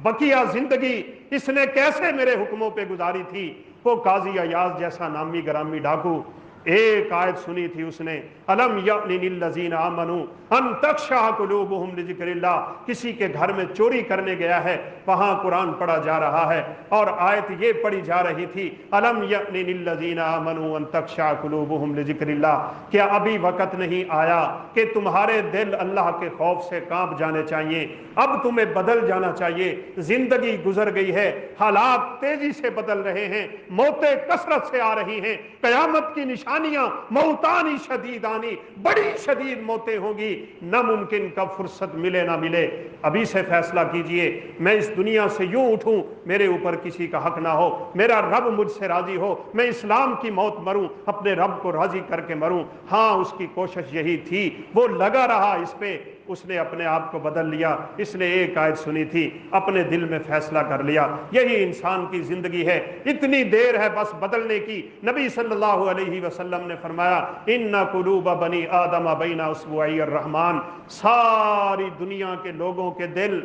بقیہ زندگی اس نے کیسے میرے حکموں پہ گزاری تھی۔ وہ قاضی ایاز جیسا نامی گرامی ڈاکو، ایک آیت سنی تھی اس نے، الم یأن للذین آمنوا ان تخشع قلوبہم لذکر اللہ، کسی کے گھر میں چوری کرنے گیا ہے، وہاں قرآن پڑھا جا رہا ہے اور آیت یہ پڑھی جا رہی تھی الم یأن للذین آمنوا ان تخشع قلوبہم لذکر اللہ، کیا ابھی وقت نہیں آیا کہ تمہارے دل اللہ کے خوف سے کانپ جانے چاہیے؟ اب تمہیں بدل جانا چاہیے، زندگی گزر گئی ہے، حالات تیزی سے بدل رہے ہیں، موتیں کثرت سے آ رہی ہیں، قیامت کی نشانیاں موتانی شدیدانی، بڑی شدید موتیں ہوں گی، نہ ممکن کب فرصت ملے نہ ملے، ابھی سے فیصلہ کیجئے، میں اس دنیا سے یوں اٹھوں میرے اوپر کسی کا حق نہ ہو، میرا رب مجھ سے راضی ہو، میں اسلام کی موت مروں، اپنے رب کو راضی کر کے مروں۔ ہاں اس کی کوشش یہی تھی، وہ لگا رہا اس پہ، اس نے اپنے آپ کو بدل لیا، اس نے ایک آیت سنی تھی اپنے دل میں فیصلہ کر لیا۔ یہی انسان کی زندگی ہے، اتنی دیر ہے بس بدلنے کی۔ نبی صلی اللہ علیہ وسلم نے فرمایا ان قلوب بنی آدم بین اصبعی الرحمن، ساری دنیا کے لوگوں کے دل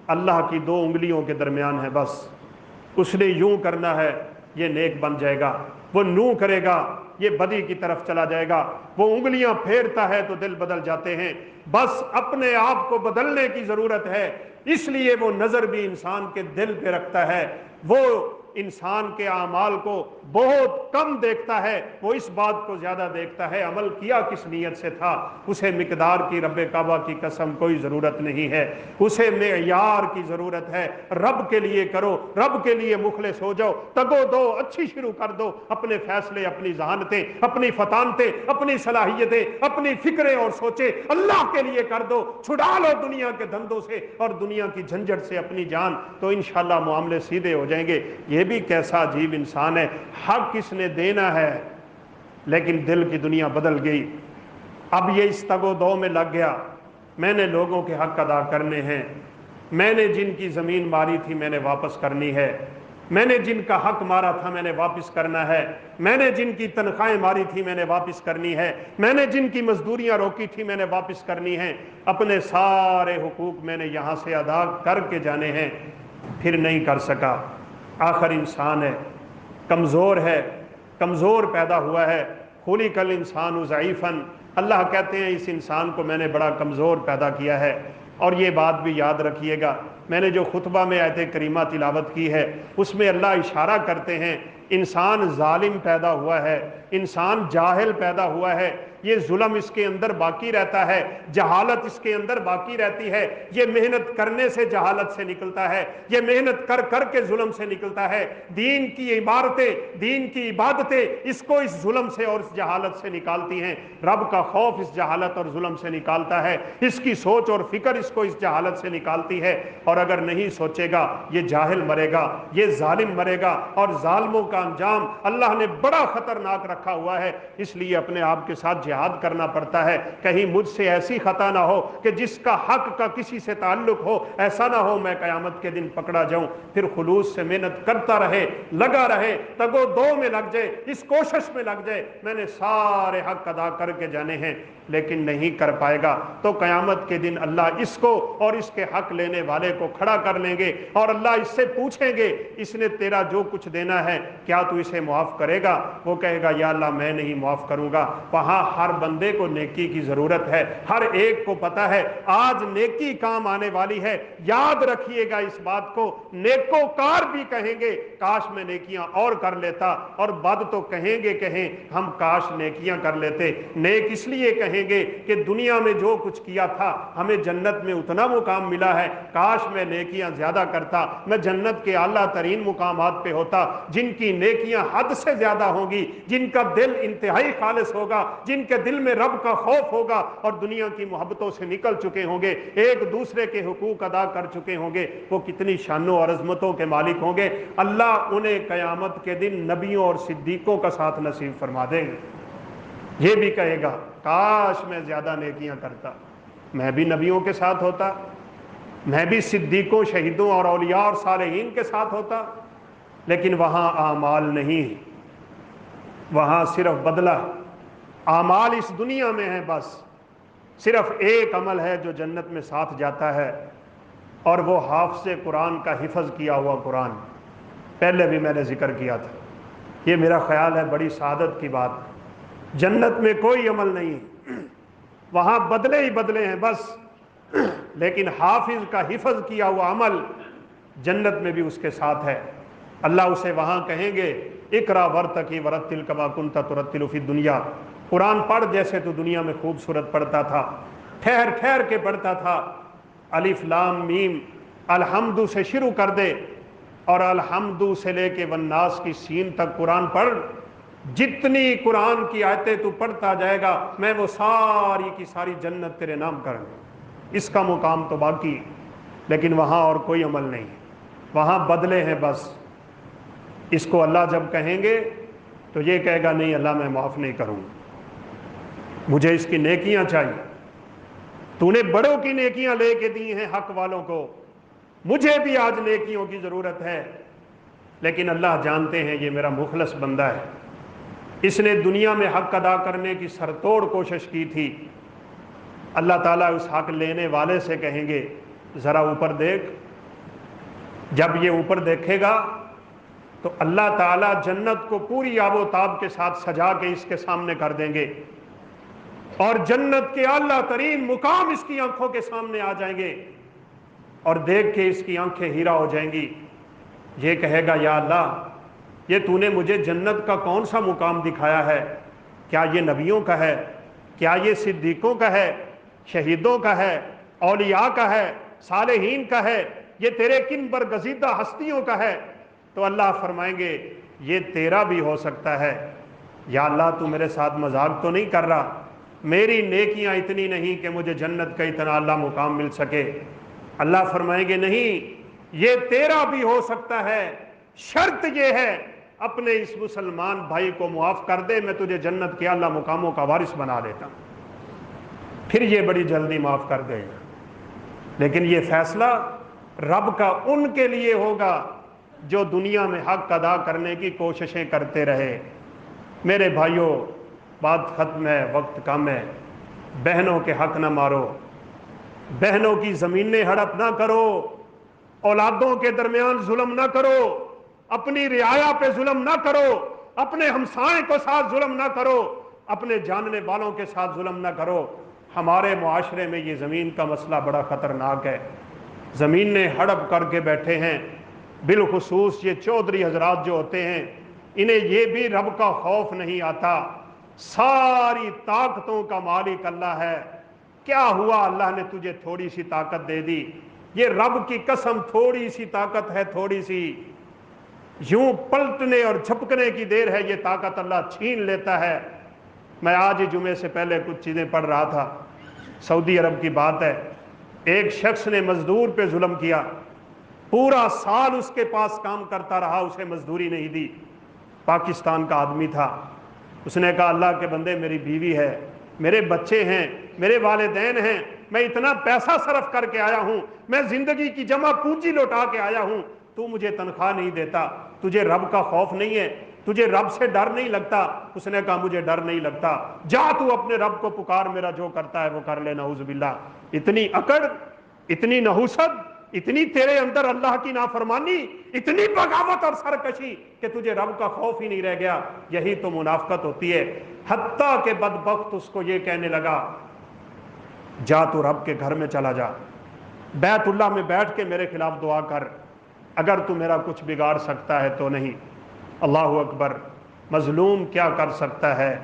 اللہ کی دو انگلیوں کے درمیان ہے، بس اس نے یوں کرنا ہے یہ نیک بن جائے گا، وہ نوں کرے گا یہ بدی کی طرف چلا جائے گا، وہ انگلیاں پھیرتا ہے تو دل بدل جاتے ہیں۔ بس اپنے آپ کو بدلنے کی ضرورت ہے، اس لیے وہ نظر بھی انسان کے دل پہ رکھتا ہے، وہ انسان کے اعمال کو بہت کم دیکھتا ہے، وہ اس بات کو زیادہ دیکھتا ہے عمل کیا کس نیت سے تھا۔ اسے مقدار کی رب کعبہ کی قسم کوئی ضرورت نہیں ہے، اسے معیار کی ضرورت ہے۔ رب کے لیے کرو، رب کے لیے مخلص ہو جاؤ، تگو دو اچھی شروع کر دو، اپنے فیصلے، اپنی ذہانتیں، اپنی فطانتیں، اپنی صلاحیتیں، اپنی فکریں اور سوچیں اللہ کے لیے کر دو، چھڑا لو دنیا کے دھندوں سے اور دنیا کی جھنجھٹ سے اپنی جان، تو انشاءاللہ معاملے سیدھے ہو جائیں گے۔ یہ بھی کیسا عجیب انسان ہے، حق اس نے دینا ہے لیکن دل کی دنیا بدل گئی۔ اب یہ اس تگ و دو میں لگ گیا، میں نے لوگوں کے حق ادا کرنے ہیں، میں نے جن کی زمین ماری تھی میں نے واپس کرنی ہے، میں نے جن کا حق مارا تھا میں نے واپس کرنا ہے، میں نے جن کی تنخواہیں ماری تھی میں نے واپس کرنی ہے، میں نے جن کی مزدوریاں روکی تھی میں نے واپس کرنی ہے، اپنے سارے حقوق میں نے یہاں سے ادا کر کے جانے ہیں۔ پھر نہیں کر سکا، آخر انسان ہے، کمزور ہے، کمزور پیدا ہوا ہے، خلق الانسان ضعیفا، اللہ کہتے ہیں اس انسان کو میں نے بڑا کمزور پیدا کیا ہے۔ اور یہ بات بھی یاد رکھیے گا، میں نے جو خطبہ میں آیت کریمہ تلاوت کی ہے اس میں اللہ اشارہ کرتے ہیں انسان ظالم پیدا ہوا ہے، انسان جاہل پیدا ہوا ہے، یہ ظلم اس کے اندر باقی رہتا ہے، جہالت اس کے اندر باقی رہتی ہے، یہ محنت کرنے سے جہالت سے نکلتا ہے، یہ محنت کر کر کے ظلم سے نکلتا ہے، دین کی عبارتیں، دین کی عبادتیں اس کو اس ظلم سے اور اس جہالت سے نکالتی ہیں، رب کا خوف اس جہالت اور ظلم سے نکالتا ہے، اس کی سوچ اور فکر اس کو اس جہالت سے نکالتی ہے۔ اور اگر نہیں سوچے گا یہ جاہل مرے گا، یہ ظالم مرے گا، اور ظالموں کا انجام اللہ نے بڑا خطرناک رکھا ہوا ہے۔ اس لیے اپنے آپ کے ساتھ جہاد کرنا پڑتا ہے، کہیں مجھ سے ایسی خطا نہ ہو کہ جس کا حق کا کسی سے تعلق ہو، ایسا نہ ہو میں قیامت کے دن پکڑا جاؤں۔ پھر خلوص سے محنت کرتا رہے، لگا رہے، تگو دو میں لگ جائے، اس کوشش میں لگ جائے میں نے سارے حق ادا کر کے جانے ہیں، لیکن نہیں کر پائے گا تو قیامت کے دن اللہ اس کو اور اس کے حق لینے والے کو کھڑا کر لیں گے، اور اللہ اس سے پوچھیں گے اس نے تیرا جو کچھ دینا ہے کیا تو اسے معاف کرے گا؟ وہ کہے گا یا اللہ میں نہیں معاف کروں گا۔ وہاں ہر بندے کو نیکی کی ضرورت ہے، ہر ایک کو پتہ ہے آج نیکی کام آنے والی ہے۔ یاد رکھیے گا اس بات کو، نیکوکار بھی کہیں گے کاش میں نیکیاں اور کر لیتا، اور بد تو کہیں گے ہم کاش نیکیاں کر لیتے۔ نیک اس لیے کہیں گے کہ دنیا میں جو کچھ کیا تھا ہمیں جنت میں اتنا مقام ملا ہے، کاش میں نیکیاں زیادہ کرتا، میں جنت کے اعلیٰ ترین مقامات پہ ہوتا۔ جن کی نیکیاں حد سے زیادہ ہوں گی، جن کا دل انتہائی خالص ہوگا، جن کے دل میں رب کا خوف ہوگا اور دنیا کی محبتوں سے نکل چکے ہوں گے، ایک دوسرے کے حقوق ادا کر چکے ہوں گے، وہ کتنی شانوں اور عظمتوں کے مالک ہوں گے۔ اللہ انہیں قیامت کے دن نبیوں اور صدیقوں کا ساتھ نصیب فرما دیں گے۔ یہ بھی کہے گا کاش میں زیادہ نیکیاں کرتا، میں بھی نبیوں کے ساتھ ہوتا، میں بھی صدیقوں، شہیدوں اور اولیاء اور صالحین کے ساتھ ہوتا۔ لیکن وہاں اعمال نہیں، وہاں صرف بدلہ، اعمال اس دنیا میں ہیں، بس صرف ایک عمل ہے جو جنت میں ساتھ جاتا ہے، اور وہ حافظ قرآن کا حفظ کیا ہوا قرآن۔ پہلے بھی میں نے ذکر کیا تھا، یہ میرا خیال ہے بڑی سعادت کی بات۔ جنت میں کوئی عمل نہیں، وہاں بدلے ہی بدلے ہیں بس، لیکن حافظ کا حفظ کیا ہوا عمل جنت میں بھی اس کے ساتھ ہے۔ اللہ اسے وہاں کہیں گے اقرا ورتقی ورتل کما کنت ترتل فی الدنیا، قرآن پڑھ جیسے تو دنیا میں خوبصورت پڑھتا تھا، ٹھہر ٹھہر کے پڑھتا تھا، الف لام میم الحمد سے شروع کر دے، اور الحمد سے لے کے والناس کی سین تک قرآن پڑھ، جتنی قرآن کی آیتیں تو پڑھتا جائے گا میں وہ ساری کی ساری جنت تیرے نام کر دوں۔ اس کا مقام تو باقی، لیکن وہاں اور کوئی عمل نہیں، وہاں بدلے ہیں بس۔ اس کو اللہ جب کہیں گے تو یہ کہے گا نہیں اللہ میں معاف نہیں کروں، مجھے اس کی نیکیاں چاہیے۔ تو نے بڑوں کی نیکیاں لے کے دی ہیں حق والوں کو، مجھے بھی آج نیکیوں کی ضرورت ہے، لیکن اللہ جانتے ہیں یہ میرا مخلص بندہ ہے، اس نے دنیا میں حق ادا کرنے کی سرتوڑ کوشش کی تھی۔ اللہ تعالیٰ اس حق لینے والے سے کہیں گے ذرا اوپر دیکھ۔ جب یہ اوپر دیکھے گا تو اللہ تعالیٰ جنت کو پوری آب و تاب کے ساتھ سجا کے اس کے سامنے کر دیں گے، اور جنت کے اعلیٰ ترین مقام اس کی آنکھوں کے سامنے آ جائیں گے، اور دیکھ کے اس کی آنکھیں ہیرا ہو جائیں گی۔ یہ کہے گا یا اللہ، یہ تو نے مجھے جنت کا کون سا مقام دکھایا ہے؟ کیا یہ نبیوں کا ہے؟ کیا یہ صدیقوں کا ہے؟ شہیدوں کا ہے؟ اولیاء کا ہے؟ صالحین کا ہے؟ یہ تیرے کن برگزیدہ ہستیوں کا ہے؟ تو اللہ فرمائیں گے یہ تیرا بھی ہو سکتا ہے۔ یا اللہ تو میرے ساتھ مذاق تو نہیں کر رہا؟ میری نیکیاں اتنی نہیں کہ مجھے جنت کا اتنا اعلیٰ مقام مل سکے۔ اللہ فرمائیں گے نہیں، یہ تیرا بھی ہو سکتا ہے، شرط یہ ہے اپنے اس مسلمان بھائی کو معاف کر دے، میں تجھے جنت کے اعلیٰ مقاموں کا وارث بنا دیتا ہوں۔ پھر یہ بڑی جلدی معاف کر دے گا، لیکن یہ فیصلہ رب کا ان کے لیے ہوگا جو دنیا میں حق ادا کرنے کی کوششیں کرتے رہے۔ میرے بھائیوں، بات ختم ہے، وقت کم ہے۔ بہنوں کے حق نہ مارو، بہنوں کی زمینیں ہڑپ نہ کرو، اولادوں کے درمیان ظلم نہ کرو، اپنی رعایا پہ ظلم نہ کرو، اپنے ہمسائیں کو ساتھ ظلم نہ کرو، اپنے جاننے والوں کے ساتھ ظلم نہ کرو۔ ہمارے معاشرے میں یہ زمین کا مسئلہ بڑا خطرناک ہے، زمینیں ہڑپ کر کے بیٹھے ہیں۔ بالخصوص یہ چودھری حضرات جو ہوتے ہیں، انہیں یہ بھی رب کا خوف نہیں آتا۔ ساری طاقتوں کا مالک اللہ ہے، کیا ہوا اللہ نے تجھے تھوڑی سی طاقت دے دی؟ یہ رب کی قسم تھوڑی سی طاقت ہے، تھوڑی سی، یوں پلٹنے اور جھپکنے کی دیر ہے، یہ طاقت اللہ چھین لیتا ہے۔ میں آج ہی جمعے سے پہلے کچھ چیزیں پڑھ رہا تھا، سعودی عرب کی بات ہے، ایک شخص نے مزدور پہ ظلم کیا، پورا سال اس کے پاس کام کرتا رہا، اسے مزدوری نہیں دی، پاکستان کا آدمی تھا۔ اس نے کہا اللہ کے بندے، میری بیوی ہے، میرے بچے ہیں، میرے والدین ہیں، میں اتنا پیسہ صرف کر کے آیا ہوں، میں زندگی کی جمع پونجی لوٹا کے آیا ہوں، تو مجھے تنخواہ نہیں دیتا، تجھے رب کا خوف نہیں ہے؟ تجھے رب سے ڈر نہیں لگتا؟ اس نے کہا مجھے ڈر نہیں لگتا، جا تو اپنے رب کو پکار، میرا جو کرتا ہے وہ کر لے، نعوذ باللہ۔ اتنی اکڑ، اتنی نحوست، اتنی تیرے اندر اللہ کی نافرمانی، اتنی بغاوت اور سرکشی کہ تجھے رب کا خوف ہی نہیں رہ گیا۔ یہی تو منافقت ہوتی ہے۔ حتیٰ کہ بدبخت اس کو یہ کہنے لگا جا تو رب کے گھر میں چلا جا، بیت اللہ میں بیٹھ کے میرے خلاف دعا کر، اگر تو میرا کچھ بگاڑ سکتا ہے تو نہیں۔ اللہ اکبر۔ مظلوم کیا کر سکتا ہے؟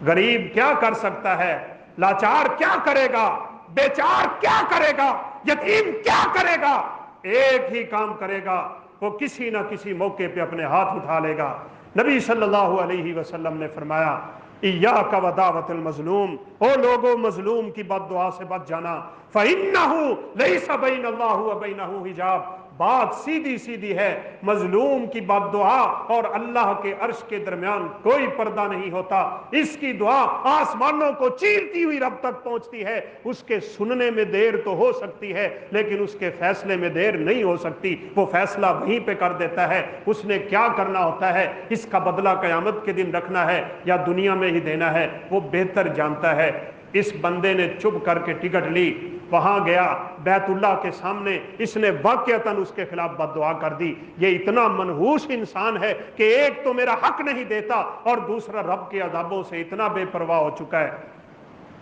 غریب کیا کر سکتا ہے؟ لاچار کیا کرے گا؟ بیچار کیا کرے گا؟ یتیم کیا کرے گا؟ ایک ہی کام کرے گا، وہ کسی نہ کسی موقع پہ اپنے ہاتھ اٹھا لے گا۔ نبی صلی اللہ علیہ وسلم نے فرمایا ایاک و دعوت المظلوم، او لوگو مظلوم کی بد دعا سے بچ جانا، فَإِنَّهُ لَيْسَ بَيْنَ اللَّهُ وَبَيْنَهُ حجاب۔ بات سیدھی سیدھی ہے، مظلوم کی بد دعا اور اللہ کے عرش کے درمیان کوئی پردہ نہیں ہوتا۔ اس کی دعا آسمانوں کو چیرتی ہوئی رب تک پہنچتی ہے۔ اس کے سننے میں دیر تو ہو سکتی ہے، لیکن اس کے فیصلے میں دیر نہیں ہو سکتی، وہ فیصلہ وہیں پہ کر دیتا ہے۔ اس نے کیا کرنا ہوتا ہے، اس کا بدلہ قیامت کے دن رکھنا ہے یا دنیا میں ہی دینا ہے، وہ بہتر جانتا ہے۔ اس بندے نے چپ کر کے ٹکٹ لی، وہاں گیا بیت اللہ کے سامنے، اس نے واقعتاً اس کے خلاف بد دعا کر دی۔ یہ اتنا منحوس انسان ہے کہ ایک تو میرا حق نہیں دیتا اور دوسرا رب کے عذابوں سے اتنا بے پرواہ ہو چکا ہے۔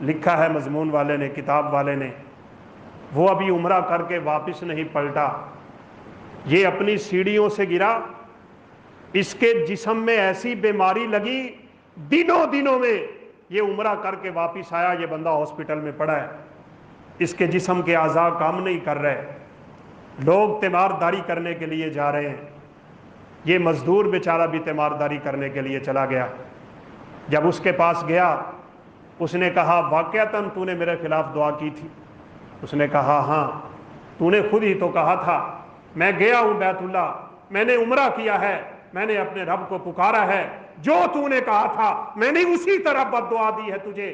لکھا ہے مضمون والے نے، کتاب والے نے، وہ ابھی عمرہ کر کے واپس نہیں پلٹا، یہ اپنی سیڑھیوں سے گرا، اس کے جسم میں ایسی بیماری لگی، دنوں میں یہ عمرہ کر کے واپس آیا، یہ بندہ ہاسپٹل میں پڑا ہے، اس کے جسم کے اعضاء کام نہیں کر رہے، لوگ تیمارداری کرنے کے لیے جا رہے ہیں، یہ مزدور بیچارہ بھی تیمارداری کرنے کے لیے چلا گیا۔ جب اس کے پاس گیا، اس نے کہا واقعتاً تو نے میرے خلاف دعا کی تھی؟ اس نے کہا ہاں، تو نے خود ہی تو کہا تھا، میں گیا ہوں بیت اللہ، میں نے عمرہ کیا ہے، میں نے اپنے رب کو پکارا ہے، جو تو نے کہا تھا میں نے اسی طرح بد دعا دی ہے تجھے۔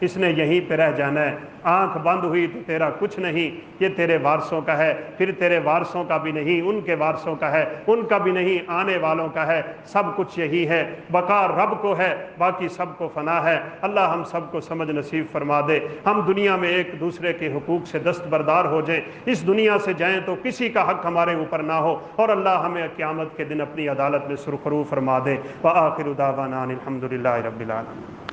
اس نے یہیں پہ رہ جانا ہے، آنکھ بند ہوئی تو تیرا کچھ نہیں، یہ تیرے وارثوں کا ہے، پھر تیرے وارثوں کا بھی نہیں، ان کے وارثوں کا ہے، ان کا بھی نہیں، آنے والوں کا ہے، سب کچھ یہی ہے، بقا رب کو ہے، باقی سب کو فنا ہے۔ اللہ ہم سب کو سمجھ نصیب فرما دے، ہم دنیا میں ایک دوسرے کے حقوق سے دستبردار ہو جائیں، اس دنیا سے جائیں تو کسی کا حق ہمارے اوپر نہ ہو، اور اللہ ہمیں قیامت کے دن اپنی عدالت میں سرخرو فرما دے۔ وآخر دعوانا الحمد للہ رب العالمین۔